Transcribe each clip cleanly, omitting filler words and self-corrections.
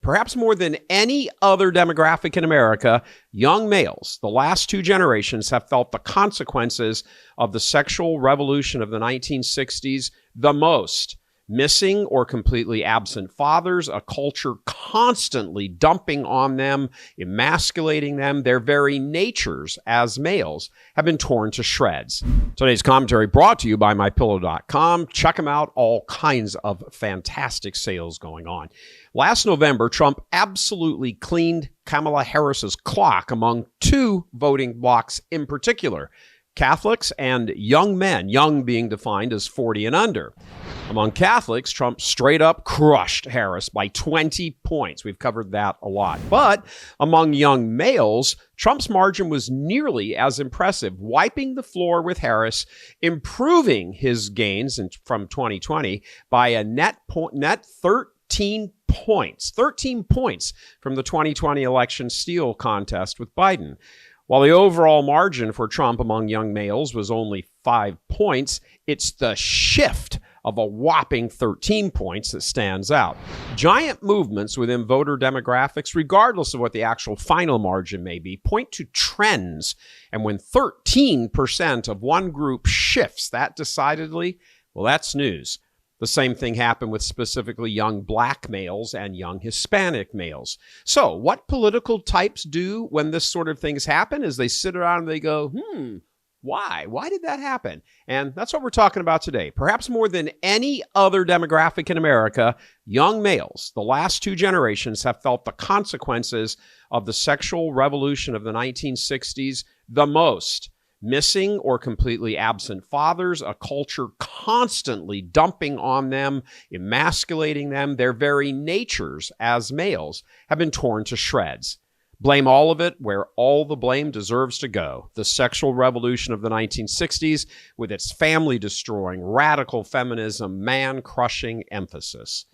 Perhaps more than any other demographic in America, young males, the last two generations, have felt the consequences of the sexual revolution of the 1960s the most. Missing or completely absent fathers, a culture constantly dumping on them, emasculating them, their very natures as males have been torn to shreds. Today's commentary brought to you by MyPillow.com. Check them out. All kinds of fantastic sales going on. Last November, Trump absolutely cleaned Kamala Harris's clock among two voting blocs in particular: Catholics and young men, young being defined as 40 and under. Among Catholics, Trump straight up crushed Harris by 20 points. We've covered that a lot. But among young males, Trump's margin was nearly as impressive, wiping the floor with Harris, improving his gains from 2020 by a net 13 points. 13 points from the 2020 election steal contest with Biden. While the overall margin for Trump among young males was only 5 points, it's the shift of a whopping 13 points that stands out. Giant movements within voter demographics, regardless of what the actual final margin may be, point to trends. And when 13% of one group shifts that decidedly, well, that's news. The same thing happened with specifically young black males and young Hispanic males. So what political types do when this sort of things happen is they sit around and they go, why? Why did that happen? And that's what we're talking about today. Perhaps more than any other demographic in America, young males, the last two generations, have felt the consequences of the sexual revolution of the 1960s the most. Missing or completely absent fathers, a culture constantly dumping on them, emasculating them, their very natures as males have been torn to shreds. Blame all of it where all the blame deserves to go: the sexual revolution of the 1960s with its family-destroying, radical feminism, man-crushing emphasis.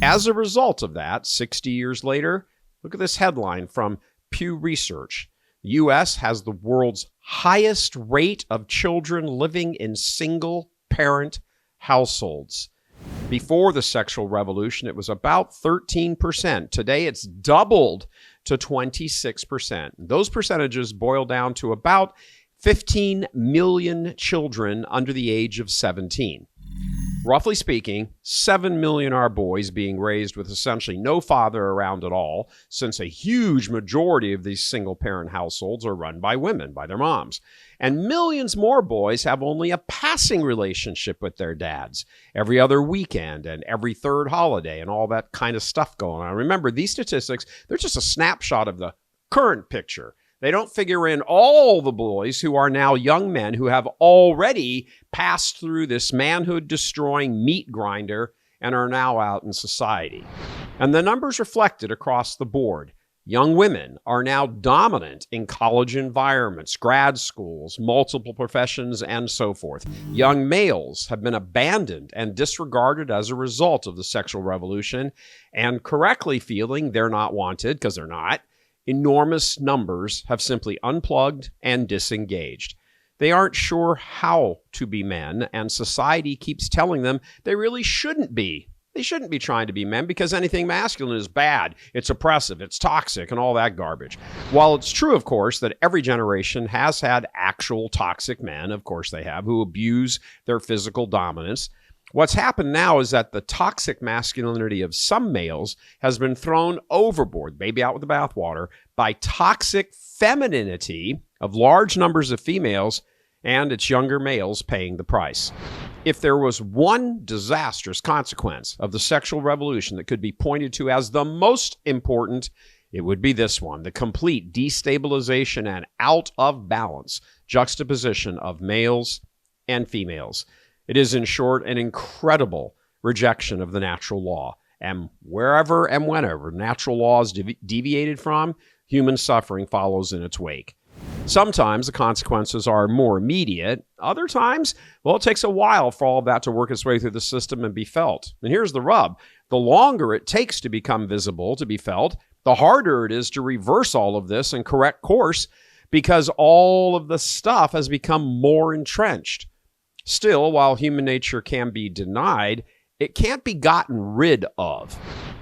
As a result of that, 60 years later, look at this headline from Pew Research. The U.S. has the world's highest rate of children living in single-parent households. Before the sexual revolution, it was about 13%. Today, it's doubled to 26%. Those percentages boil down to about 15 million children under the age of 17. Roughly speaking, 7 million are boys being raised with essentially no father around at all, since a huge majority of these single-parent households are run by women, by their moms. And millions more boys have only a passing relationship with their dads every other weekend and every third holiday and all that kind of stuff going on. Remember, these statistics, they're just a snapshot of the current picture. They don't figure in all the boys who are now young men who have already passed through this manhood-destroying meat grinder and are now out in society. And the numbers reflected across the board. Young women are now dominant in college environments, grad schools, multiple professions, and so forth. Young males have been abandoned and disregarded as a result of the sexual revolution, and correctly feeling they're not wanted, because they're not. Enormous numbers have simply unplugged and disengaged. They aren't sure how to be men, and society keeps telling them they really shouldn't be. They shouldn't be trying to be men because anything masculine is bad, it's oppressive, it's toxic, and all that garbage. While it's true, of course, that every generation has had actual toxic men, of course they have, who abuse their physical dominance, what's happened now is that the toxic masculinity of some males has been thrown overboard, baby out with the bathwater, by toxic femininity of large numbers of females, and it's younger males paying the price. If there was one disastrous consequence of the sexual revolution that could be pointed to as the most important, it would be this one: the complete destabilization and out of balance juxtaposition of males and females. It is, in short, an incredible rejection of the natural law. And wherever and whenever natural law is deviated from, human suffering follows in its wake. Sometimes the consequences are more immediate. Other times, well, it takes a while for all of that to work its way through the system and be felt. And here's the rub. The longer it takes to become visible, to be felt, the harder it is to reverse all of this and correct course, because all of the stuff has become more entrenched. Still, while human nature can be denied, it can't be gotten rid of.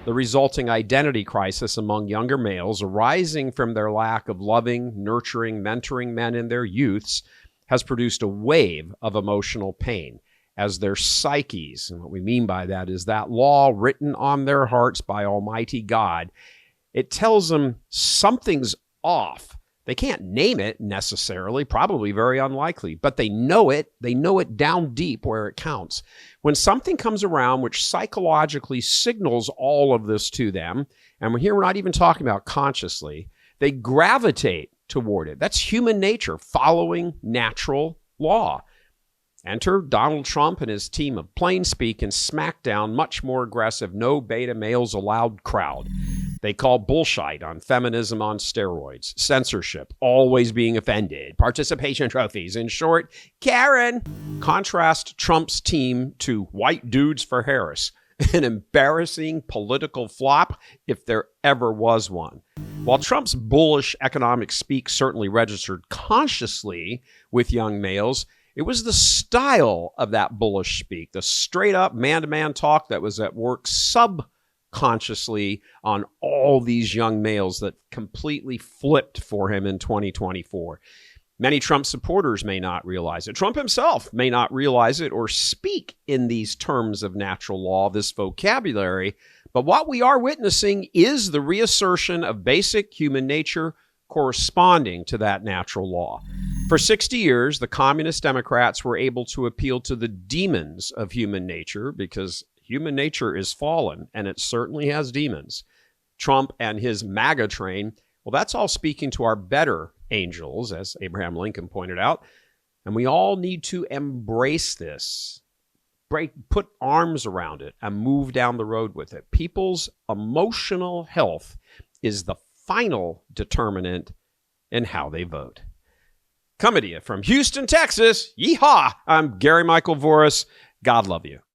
The resulting identity crisis among younger males, arising from their lack of loving, nurturing, mentoring men in their youths, has produced a wave of emotional pain as their psyches, and what we mean by that is that law written on their hearts by Almighty God, it tells them something's off. They can't name it necessarily, probably very unlikely, but they know it. They know it down deep where it counts. When something comes around which psychologically signals all of this to them, and here we're not even talking about consciously, they gravitate toward it. That's human nature, following natural law. Enter Donald Trump and his team of plain speak and smackdown, much more aggressive, no beta males allowed crowd. They call bullshit on feminism on steroids, censorship, always being offended, participation trophies. In short, Karen. Contrast Trump's team to White Dudes for Harris, an embarrassing political flop if there ever was one. While Trump's bullish economic speak certainly registered consciously with young males, it was the style of that bullish speak, the straight-up man-to-man talk that was at work subconsciously on all these young males that completely flipped for him in 2024. Many Trump supporters may not realize it. Trump himself may not realize it or speak in these terms of natural law, this vocabulary. But what we are witnessing is the reassertion of basic human nature corresponding to that natural law. For 60 years, the communist Democrats were able to appeal to the demons of human nature because human nature is fallen, and it certainly has demons. Trump and his MAGA train, well, that's all speaking to our better angels, as Abraham Lincoln pointed out, and we all need to embrace this, put arms around it, and move down the road with it. People's emotional health is the final determinant in how they vote. Coming to you from Houston, Texas. Yeehaw! I'm Gary Michael Voris. God love you.